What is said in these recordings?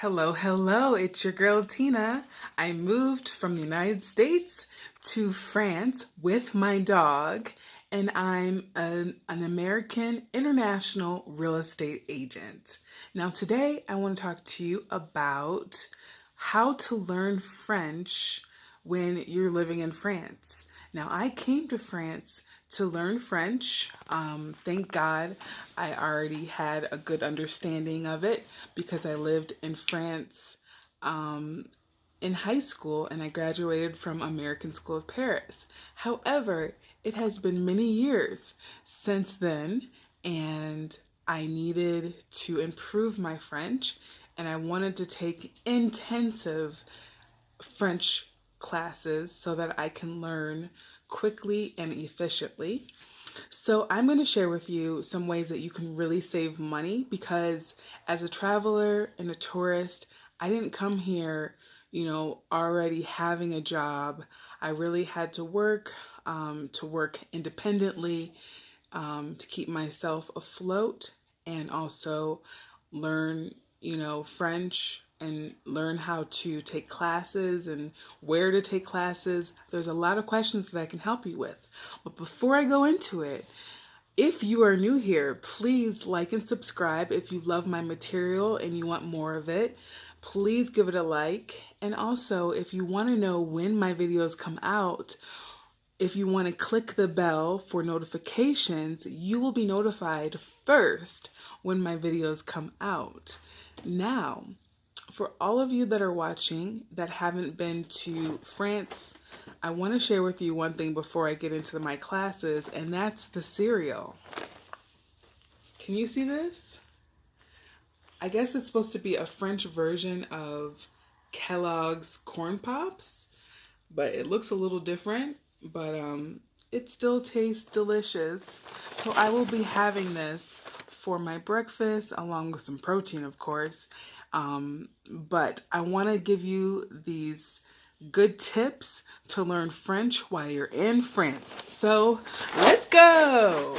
Hello, hello, it's your girl Tina. I moved from the United States to France with my dog, and I'm an American international real estate agent. Now, today I want to talk to you about how to learn French when you're living in France. Now, I came to France to learn French. Thank God I already had a good understanding of it because I lived in France in high school and I graduated from American School of Paris. However, it has been many years since then and I needed to improve my French and I wanted to take intensive French classes so that I can learn quickly and efficiently. So I'm going to share with you some ways that you can really save money because as a traveler and a tourist, I didn't come here, already having a job. I really had to work independently, to keep myself afloat and also learn, French and learn how to take classes and where to take classes. There's a lot of questions that I can help you with. But before I go into it, if you are new here, please like and subscribe. If you love my material and you want more of it, please give it a like. And also, if you want to know when my videos come out, if you want to click the bell for notifications, you will be notified first when my videos come out. Now, for all of you that are watching that haven't been to France, I want to share with you one thing before I get into my classes, and that's the cereal. Can you see this? I guess it's supposed to be a French version of Kellogg's Corn Pops, but it looks a little different, but it still tastes delicious. So I will be having this for my breakfast along with some protein, of course. But I want to give you these good tips to learn French while you're in France. So let's go.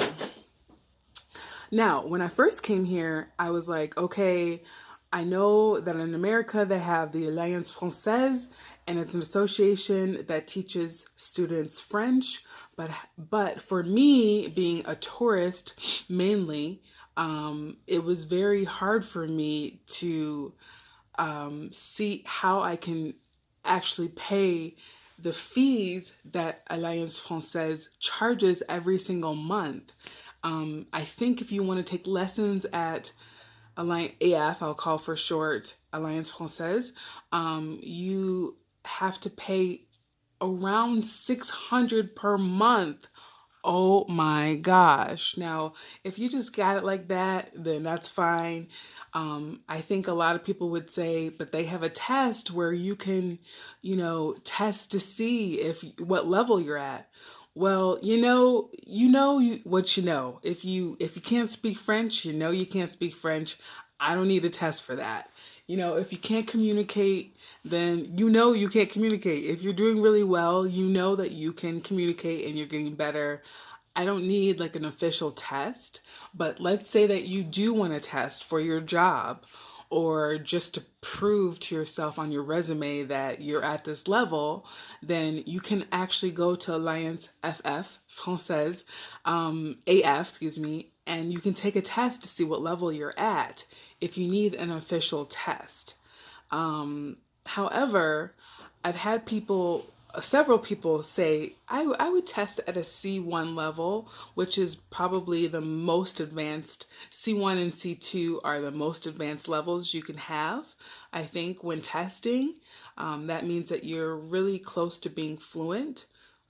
Now, when I first came here, I was like, okay, I know that in America they have the Alliance Française, and it's an association that teaches students French. But for me, being a tourist mainly, it was very hard for me to see how I can actually pay the fees that Alliance Française charges every single month. I think if you want to take lessons at AF, I'll call for short, Alliance Française, you have to pay around $600 per month. Oh my gosh. Now, if you just got it like that, then that's fine. I think a lot of people would say, but they have a test where you can, test to see what level you're at. Well, what you know. If you can't speak French, you can't speak French. I don't need a test for that. If you can't communicate, then you can't communicate. If you're doing really well, you know that you can communicate and you're getting better. I don't need like an official test, but let's say that you do want a test for your job or just to prove to yourself on your resume that you're at this level, then you can actually go to Alliance Française, AF, and you can take a test to see what level you're at if you need an official test. However, I've had several people say, I would test at a C1 level, which is probably the most advanced. C1 and C2 are the most advanced levels you can have, I think, when testing. That means that you're really close to being fluent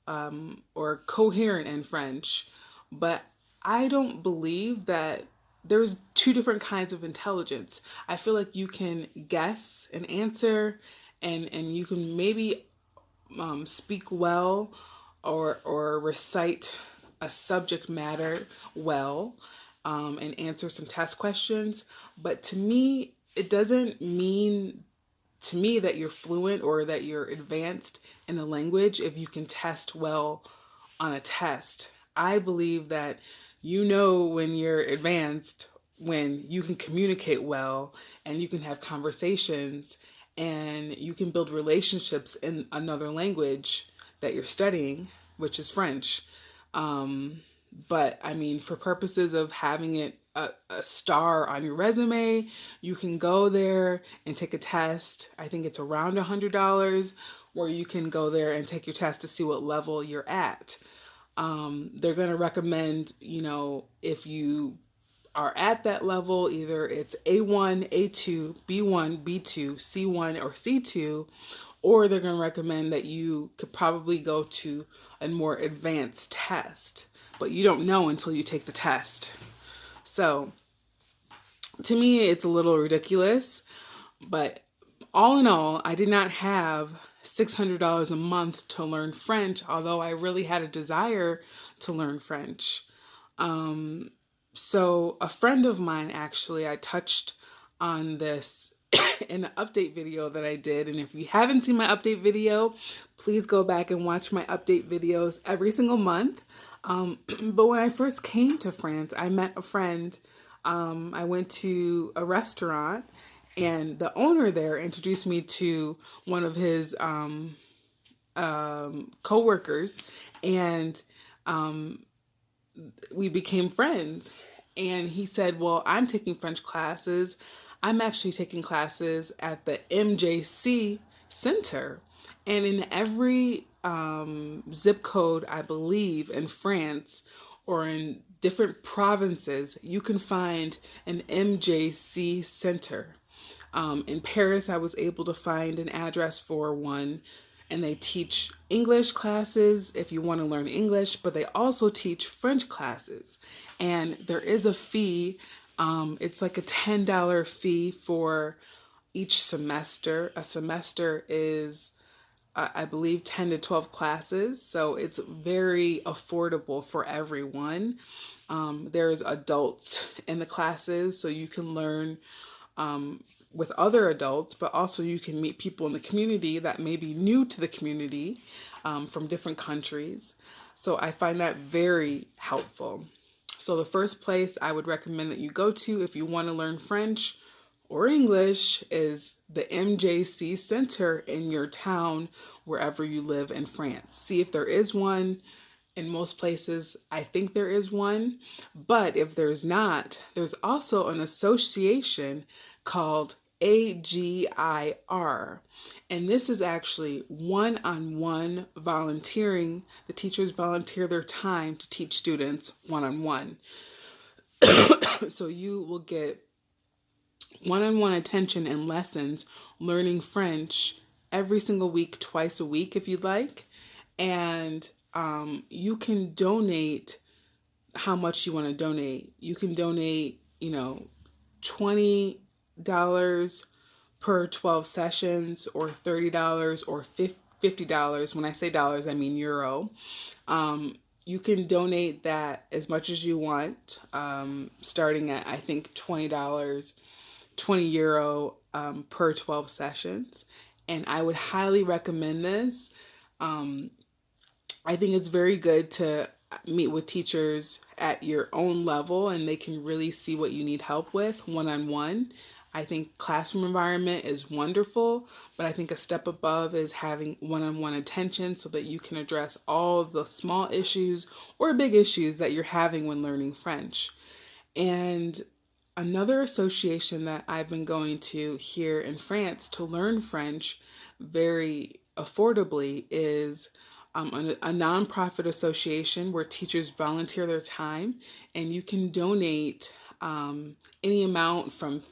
or coherent in French. But I don't believe that there's two different kinds of intelligence. I feel like you can guess an answer and you can maybe speak well or recite a subject matter well and answer some test questions. But to me, it doesn't mean to me that you're fluent or that you're advanced in a language if you can test well on a test. I believe that when you're advanced when you can communicate well and you can have conversations and you can build relationships in another language that you're studying, which is French. But I mean, for purposes of having it a star on your resume, you can go there and take a test. I think it's around $100, where you can go there and take your test to see what level you're at. They're going to recommend, if you are at that level, either it's A1, A2, B1, B2, C1, or C2, or they're going to recommend that you could probably go to a more advanced test, but you don't know until you take the test. So to me, it's a little ridiculous, but all in all, I did not have $600 a month to learn French, although I really had a desire to learn French. So a friend of mine, actually, I touched on this in an update video that I did. And if you haven't seen my update video, please go back and watch my update videos every single month. But when I first came to France, I met a friend. I went to a restaurant and the owner there introduced me to one of his co-workers, and we became friends. And he said, well, I'm taking French classes. I'm actually taking classes at the MJC Center. And in every zip code, I believe, in France or in different provinces, you can find an MJC Center. In Paris, I was able to find an address for one. And they teach English classes if you want to learn English, but they also teach French classes. And there is a fee. It's like a $10 fee for each semester. A semester is, I believe, 10 to 12 classes. So it's very affordable for everyone. There's adults in the classes, so you can learn with other adults, but also you can meet people in the community that may be new to the community from different countries. So I find that very helpful. So the first place I would recommend that you go to if you want to learn French or English is the MJC Center in your town, wherever you live in France. See if there is one. In most places, I think there is one. But if there's not, there's also an association called AGIR. And this is actually one-on-one volunteering. The teachers volunteer their time to teach students one-on-one. So you will get one-on-one attention and lessons learning French every single week, twice a week if you'd like. And you can donate how much you want to donate. You can donate, $20 per 12 sessions, or $30 or $50. When I say dollars, I mean euro. You can donate that as much as you want, starting at, I think, $20, 20 euro per 12 sessions. And I would highly recommend this. I think it's very good to meet with teachers at your own level, and they can really see what you need help with one-on-one. I think classroom environment is wonderful, but I think a step above is having one-on-one attention so that you can address all the small issues or big issues that you're having when learning French. And another association that I've been going to here in France to learn French very affordably is a nonprofit association where teachers volunteer their time, and you can donate any amount from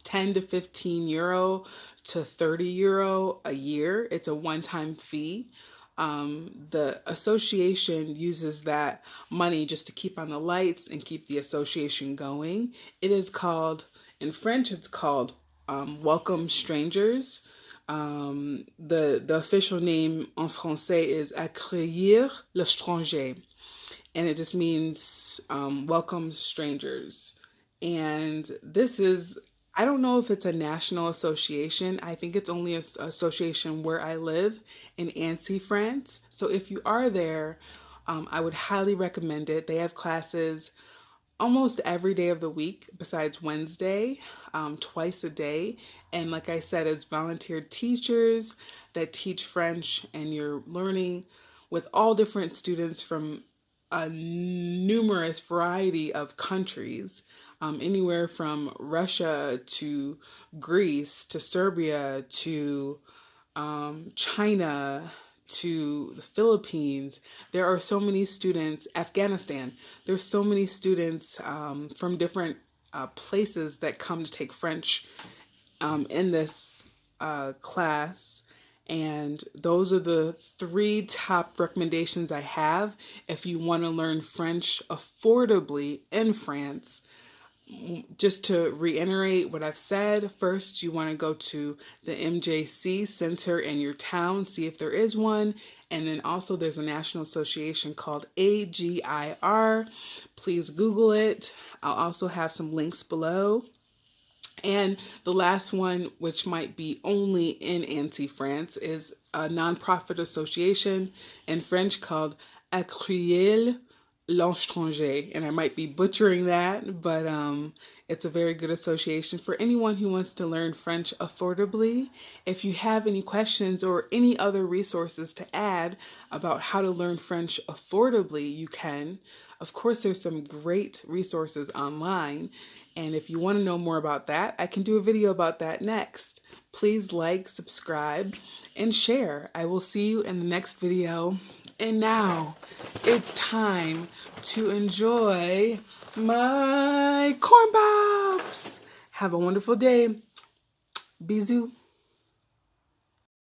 10 to 15 euro to 30 euro a year. It's a one-time fee. The association uses that money just to keep on the lights and keep the association going. It is called, in French, it's called Welcome Strangers. The official name en français is Accueillir l'étranger, and it just means welcome strangers. And this is, I don't know if it's a national association. I think it's only an association where I live in Annecy, France. So if you are there, I would highly recommend it. They have classes almost every day of the week besides Wednesday, twice a day. And like I said, as volunteer teachers that teach French, and you're learning with all different students from a numerous variety of countries, anywhere from Russia to Greece to Serbia to China to the Philippines. There are so many students, Afghanistan, there's so many students from different places that come to take French in this class. And those are the 3 top recommendations I have if you want to learn French affordably in France. Just to reiterate what I've said, first you want to go to the MJC center in your town, see if there is one. And then also there's a national association called AGIR. Please Google it. I'll also have some links below. And the last one, which might be only in Annecy, France, is a nonprofit association in French called Accueillir l'étranger, and I might be butchering that, but it's a very good association for anyone who wants to learn French affordably. If you have any questions or any other resources to add about how to learn French affordably, you can. Of course, there's some great resources online, and if you want to know more about that, I can do a video about that next. Please like, subscribe, and share. I will see you in the next video. And now it's time to enjoy my corn pops. Have a wonderful day. Bisous.